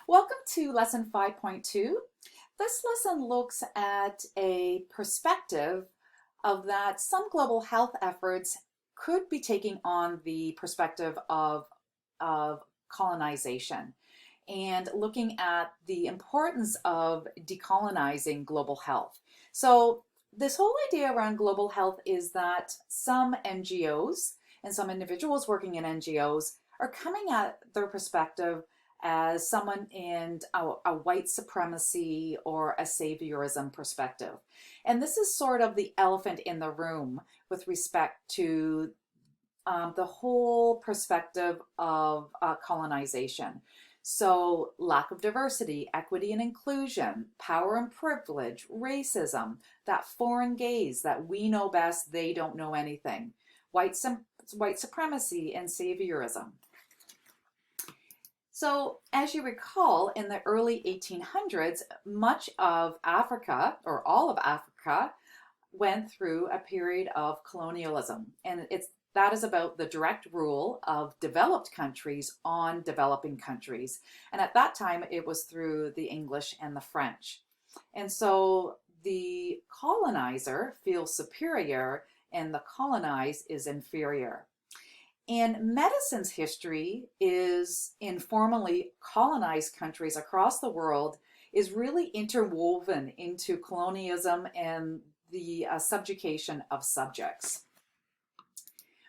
Welcome to lesson 5.2. This lesson looks at a perspective of that some global health efforts could be taking on the perspective of colonization and looking at the importance of decolonizing global health. So this whole idea around global health is that some NGOs and some individuals working in NGOs are coming at their perspective as someone in a white supremacy or a saviorism perspective. And this is sort of the elephant in the room with respect to the whole perspective of colonization. So, lack of diversity, equity and inclusion, power and privilege, racism, that foreign gaze that we know best, they don't know anything, white supremacy, and saviorism. So, as you recall, in the early 1800s, much of Africa, or all of Africa, went through a period of colonialism. And that is about the direct rule of developed countries on developing countries. And at that time, it was through the English and the French. And so the colonizer feels superior and the colonized is inferior. And medicine's history is in formerly colonized countries across the world is really interwoven into colonialism and the subjugation of subjects.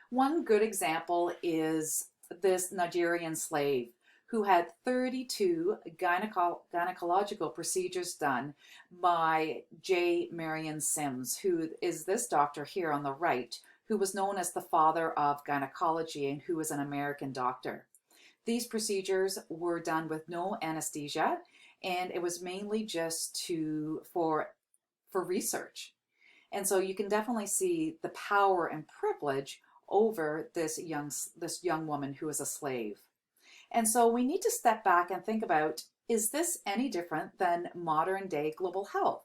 One good example is this Nigerian slave who had 32 gynecological procedures done by J. Marion Sims, who is this doctor here on the right, who was known as the father of gynecology and who was an American doctor. These procedures were done with no anesthesia, and it was mainly just for research. And so you can definitely see the power and privilege over this young woman who is a slave. And so we need to step back and think about, is this any different than modern day global health?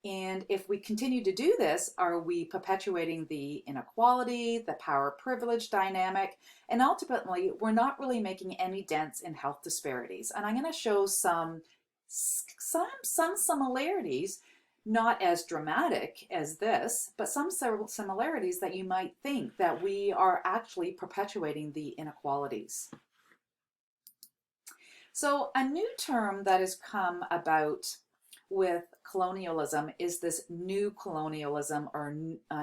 And if we continue to do this, are we perpetuating the inequality, the power privilege dynamic? And ultimately, we're not really making any dents in health disparities. And I'm going to show some similarities, not as dramatic as this, but some similarities that you might think that we are actually perpetuating the inequalities. So a new term that has come about with colonialism is this new colonialism or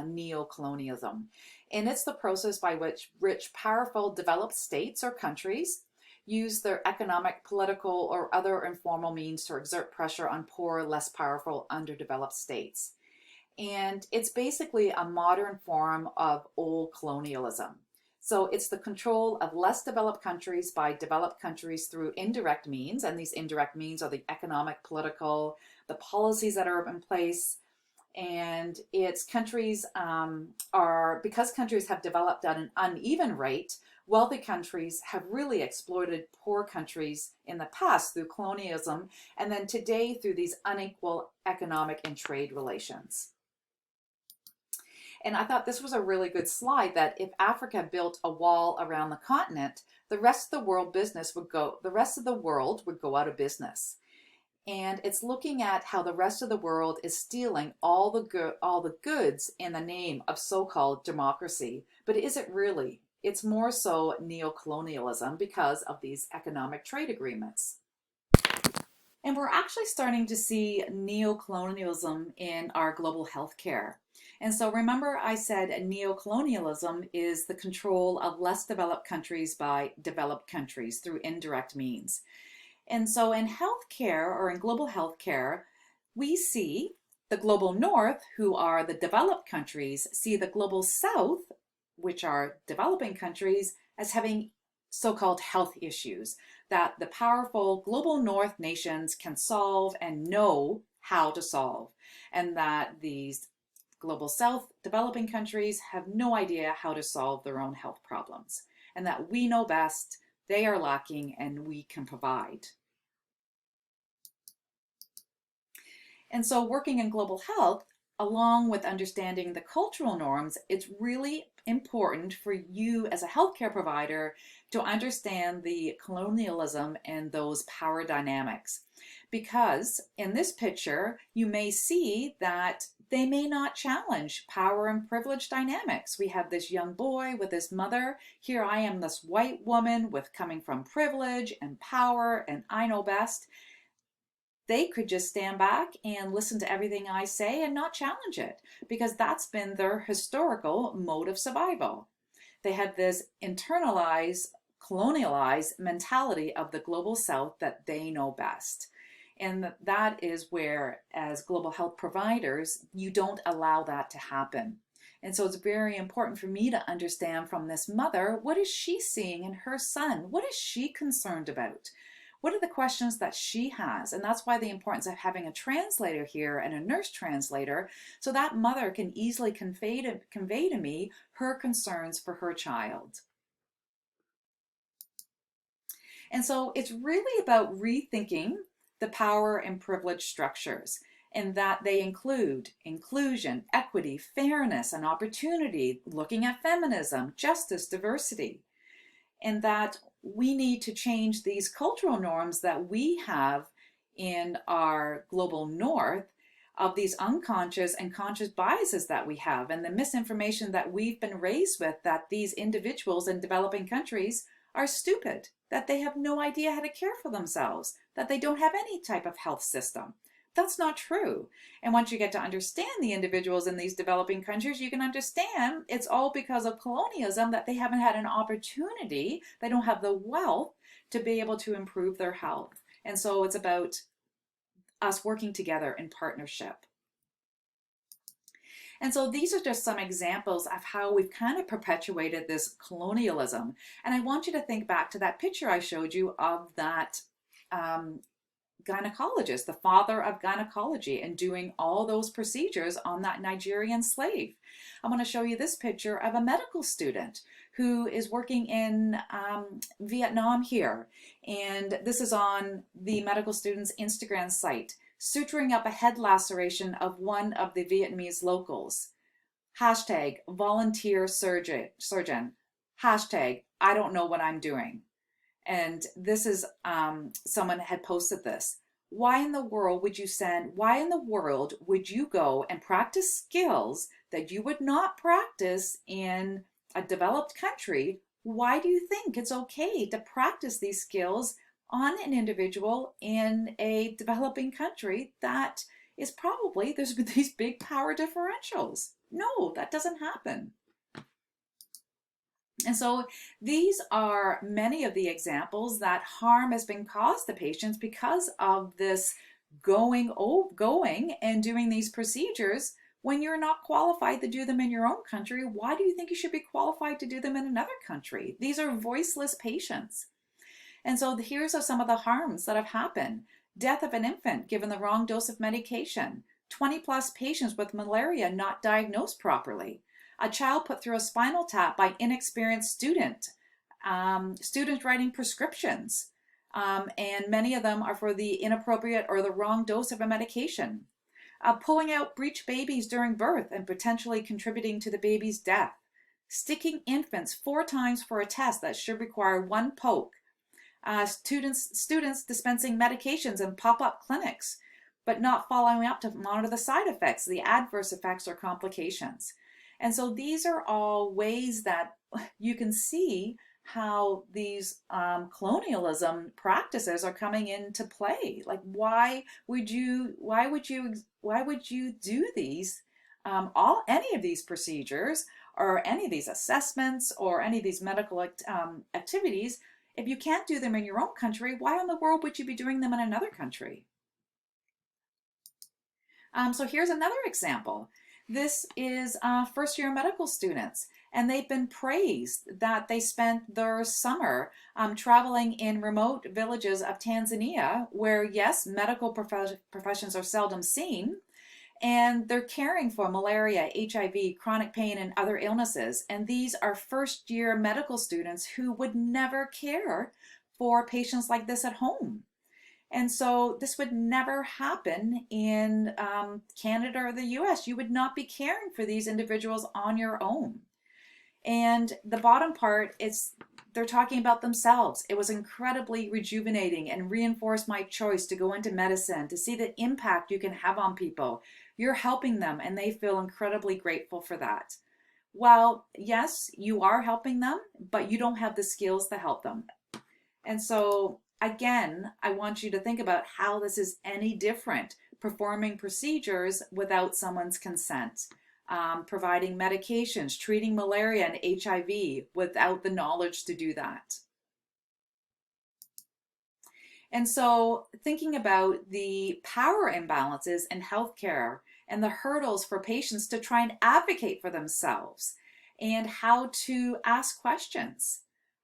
neo-colonialism. And it's the process by which rich, powerful, developed states or countries use their economic, political, or other informal means to exert pressure on poor, less powerful, underdeveloped states. And it's basically a modern form of old colonialism. So it's the control of less developed countries by developed countries through indirect means, and these indirect means are the economic, political, the policies that are in place. And it's countries because countries have developed at an uneven rate, wealthy countries have really exploited poor countries in the past through colonialism, and then today through these unequal economic and trade relations. And I thought this was a really good slide that if Africa built a wall around the continent, the rest of the world would go out of business. And it's looking at how the rest of the world is stealing all the goods in the name of so-called democracy. But is it really? It's more so neo-colonialism because of these economic trade agreements. And we're actually starting to see neo-colonialism in our global health care. And so remember I said neo-colonialism is the control of less developed countries by developed countries through indirect means. And so in healthcare or in global healthcare, we see the global north, who are the developed countries, see the global south, which are developing countries, as having so-called health issues that the powerful global north nations can solve and know how to solve, and that these global south developing countries have no idea how to solve their own health problems, and that we know best, they are lacking, and we can provide. And so working in global health, along with understanding the cultural norms, it's really important for you as a healthcare provider to understand the colonialism and those power dynamics. Because in this picture, you may see that they may not challenge power and privilege dynamics. We have this young boy with his mother. Here I am, this white woman with coming from privilege and power, and I know best. They could just stand back and listen to everything I say and not challenge it, because that's been their historical mode of survival. They have this internalized, colonialized mentality of the global south that they know best. And that is where, as global health providers, you don't allow that to happen. And so it's very important for me to understand from this mother, what is she seeing in her son? What is she concerned about? What are the questions that she has? And that's why the importance of having a translator here and a nurse translator, so that mother can easily convey to me her concerns for her child. And so it's really about rethinking the power and privilege structures, and that they include inclusion, equity, fairness, and opportunity, looking at feminism, justice, diversity, and that we need to change these cultural norms that we have in our global north, of these unconscious and conscious biases that we have, and the misinformation that we've been raised with, that these individuals in developing countries are stupid, that they have no idea how to care for themselves, that they don't have any type of health system. That's not true. And once you get to understand the individuals in these developing countries, you can understand it's all because of colonialism, that they haven't had an opportunity, they don't have the wealth to be able to improve their health. And so it's about us working together in partnership. And so these are just some examples of how we've kind of perpetuated this colonialism. And I want you to think back to that picture I showed you of that gynecologist, the father of gynecology, and doing all those procedures on that Nigerian slave. I want to show you this picture of a medical student who is working in Vietnam here. And this is on the medical student's Instagram site, suturing up a head laceration of one of the Vietnamese locals. Hashtag volunteer surgeon. Hashtag I don't know what I'm doing. And this is someone had posted this. Why in the world would you go and practice skills that you would not practice in a developed country? Why do you think it's okay to practice these skills on an individual in a developing country that is probably, there's these big power differentials? No, that doesn't happen. And so these are many of the examples that harm has been caused to patients because of this going and doing these procedures when you're not qualified to do them in your own country. Why do you think you should be qualified to do them in another country? These are voiceless patients. And so here's some of the harms that have happened. Death of an infant given the wrong dose of medication. 20 plus patients with malaria not diagnosed properly. A child put through a spinal tap by inexperienced students writing prescriptions, and many of them are for the inappropriate or the wrong dose of a medication. Pulling out breech babies during birth and potentially contributing to the baby's death. Sticking infants 4 times for a test that should require 1 poke. Students dispensing medications in pop-up clinics, but not following up to monitor the side effects, the adverse effects or complications. And so these are all ways that you can see how these colonialism practices are coming into play. Like, why would you do these any of these procedures or any of these assessments or any of these medical activities? If you can't do them in your own country, why in the world would you be doing them in another country? So here's another example. This is first-year medical students, and they've been praised that they spent their summer traveling in remote villages of Tanzania, where, yes, medical professions are seldom seen, and they're caring for malaria, HIV, chronic pain, and other illnesses. And these are first-year medical students who would never care for patients like this at home. And so this would never happen in Canada or the US. You would not be caring for these individuals on your own. And the bottom part is they're talking about themselves. It was incredibly rejuvenating and reinforced my choice to go into medicine, to see the impact you can have on people. You're helping them, and they feel incredibly grateful for that. Well, yes, you are helping them, but you don't have the skills to help them. And so, again, I want you to think about how this is any different performing procedures without someone's consent, providing medications, treating malaria and HIV without the knowledge to do that. And so, thinking about the power imbalances in healthcare and the hurdles for patients to try and advocate for themselves and how to ask questions.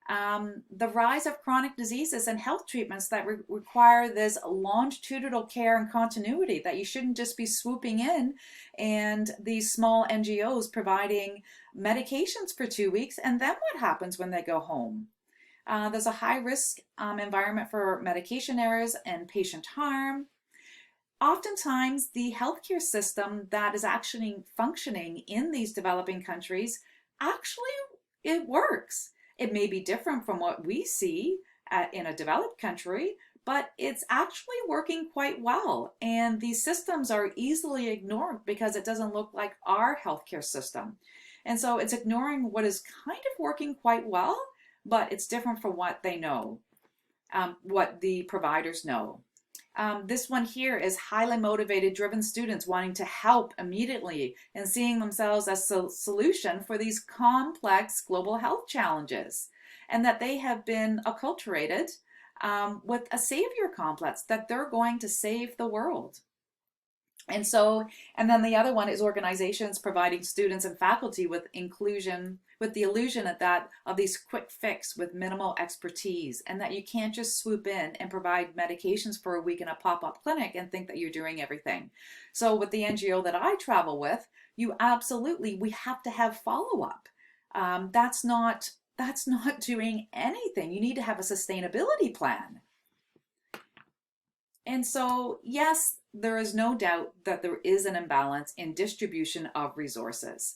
The rise of chronic diseases and health treatments that require this longitudinal care and continuity, that you shouldn't just be swooping in and these small NGOs providing medications for 2 weeks, and then what happens when they go home? There's a high risk environment for medication errors and patient harm. Oftentimes, the healthcare system that is actually functioning in these developing countries actually it works. It may be different from what we see in a developed country, but it's actually working quite well. And these systems are easily ignored because it doesn't look like our healthcare system. And so it's ignoring what is kind of working quite well, but it's different from what they know, what the providers know. This one here is highly motivated, driven students wanting to help immediately and seeing themselves as a solution for these complex global health challenges, and that they have been acculturated with a savior complex, that they're going to save the world. And so, and then the other one is organizations providing students and faculty with inclusion, with the illusion of these quick fix with minimal expertise, and that you can't just swoop in and provide medications for a week in a pop-up clinic and think that you're doing everything. So with the NGO that I travel with, we have to have follow-up. That's not doing anything. You need to have a sustainability plan. And so, yes, there is no doubt that there is an imbalance in distribution of resources.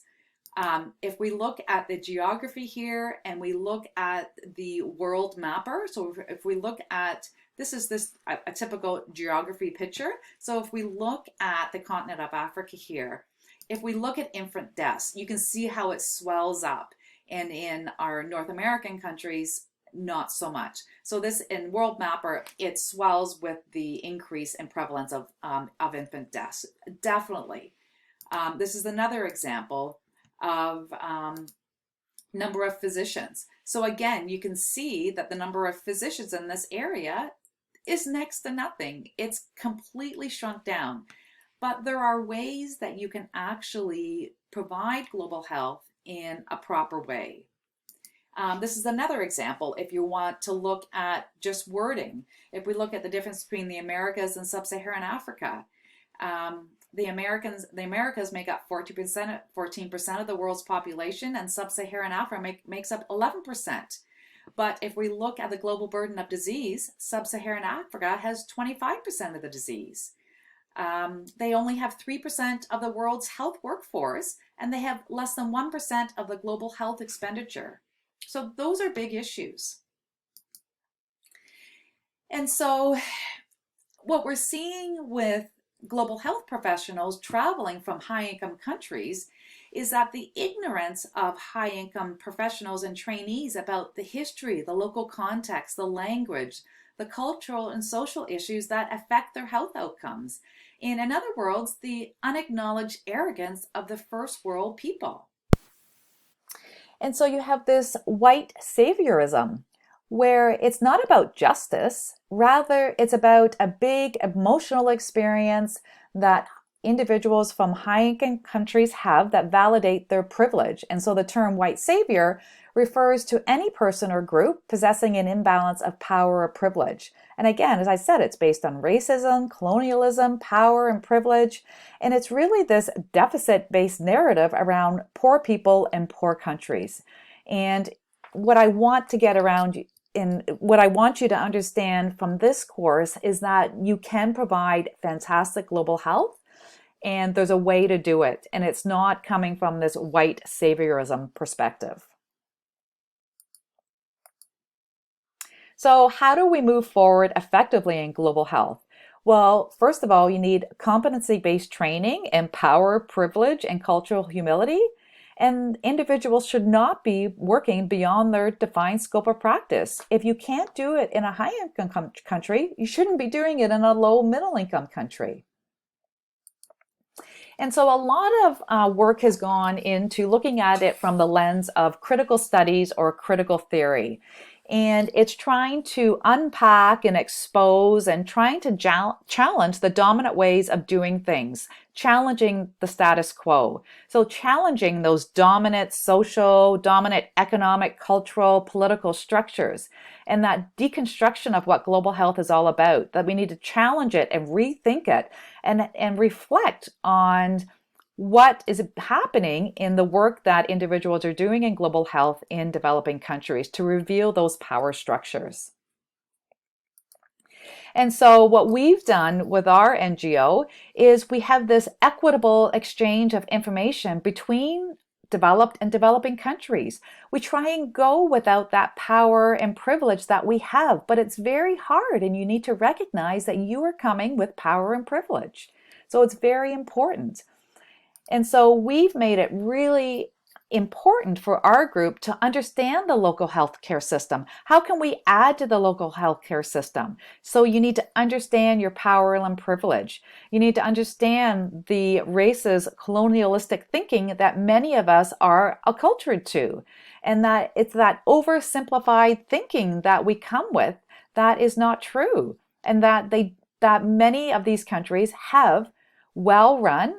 If we look at the geography here and we look at the world mapper, so if we look at, this is a typical geography picture. So if we look at the continent of Africa here, if we look at infant deaths, you can see how it swells up. And in our North American countries, not so much. So this in World Mapper, it swells with the increase in prevalence of infant deaths. Definitely. This is another example of number of physicians. So again, you can see that the number of physicians in this area is next to nothing. It's completely shrunk down. But there are ways that you can actually provide global health in a proper way. This is another example if you want to look at just wording. If we look at the difference between the Americas and Sub-Saharan Africa, the Americas make up 14% of the world's population, and Sub-Saharan Africa makes up 11%. But if we look at the global burden of disease, Sub-Saharan Africa has 25% of the disease. They only have 3% of the world's health workforce, and they have less than 1% of the global health expenditure. So those are big issues. And so what we're seeing with global health professionals traveling from high-income countries is that the ignorance of high-income professionals and trainees about the history, the local context, the language, the cultural and social issues that affect their health outcomes. And in other words, the unacknowledged arrogance of the first world people. And so you have this white saviorism where it's not about justice, rather it's about a big emotional experience that individuals from high-income countries have that validate their privilege. And so the term white savior refers to any person or group possessing an imbalance of power or privilege. And again, as I said, it's based on racism, colonialism, power, and privilege. And it's really this deficit-based narrative around poor people and poor countries. And what I want to get around in what I want you to understand from this course is that you can provide fantastic global health, and there's a way to do it, and it's not coming from this white saviorism perspective. So how do we move forward effectively in global health? Well, first of all, you need competency-based training in power, privilege, and cultural humility. And individuals should not be working beyond their defined scope of practice. If you can't do it in a high-income country, you shouldn't be doing it in a low middle-income country. And so a lot of work has gone into looking at it from the lens of critical studies or critical theory. And it's trying to unpack and expose and trying to challenge the dominant ways of doing things, challenging the status quo. So challenging those dominant social, dominant economic, cultural, political structures, and that deconstruction of what global health is all about, that we need to challenge it and rethink it and reflect on what is happening in the work that individuals are doing in global health in developing countries to reveal those power structures. And so what we've done with our NGO is we have this equitable exchange of information between developed and developing countries. We try and go without that power and privilege that we have, but it's very hard, and you need to recognize that you are coming with power and privilege. So it's very important. And so we've made it really important for our group to understand the local healthcare system. How can we add to the local healthcare system? So you need to understand your power and privilege. You need to understand the racist colonialistic thinking that many of us are acculturated to, and that it's that oversimplified thinking that we come with that is not true, and that many of these countries have well-run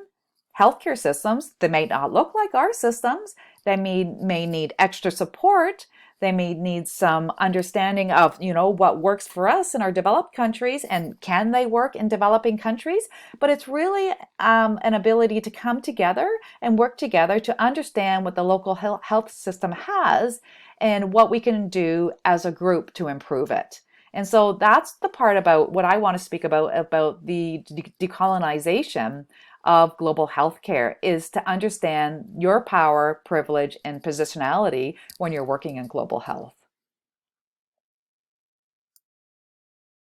healthcare systems. They may not look like our systems. They may need extra support. They may need some understanding of, what works for us in our developed countries, and can they work in developing countries? But it's really an ability to come together and work together to understand what the local health system has and what we can do as a group to improve it. And so that's the part about what I want to speak about the decolonization of global healthcare, is to understand your power, privilege, and positionality when you're working in global health.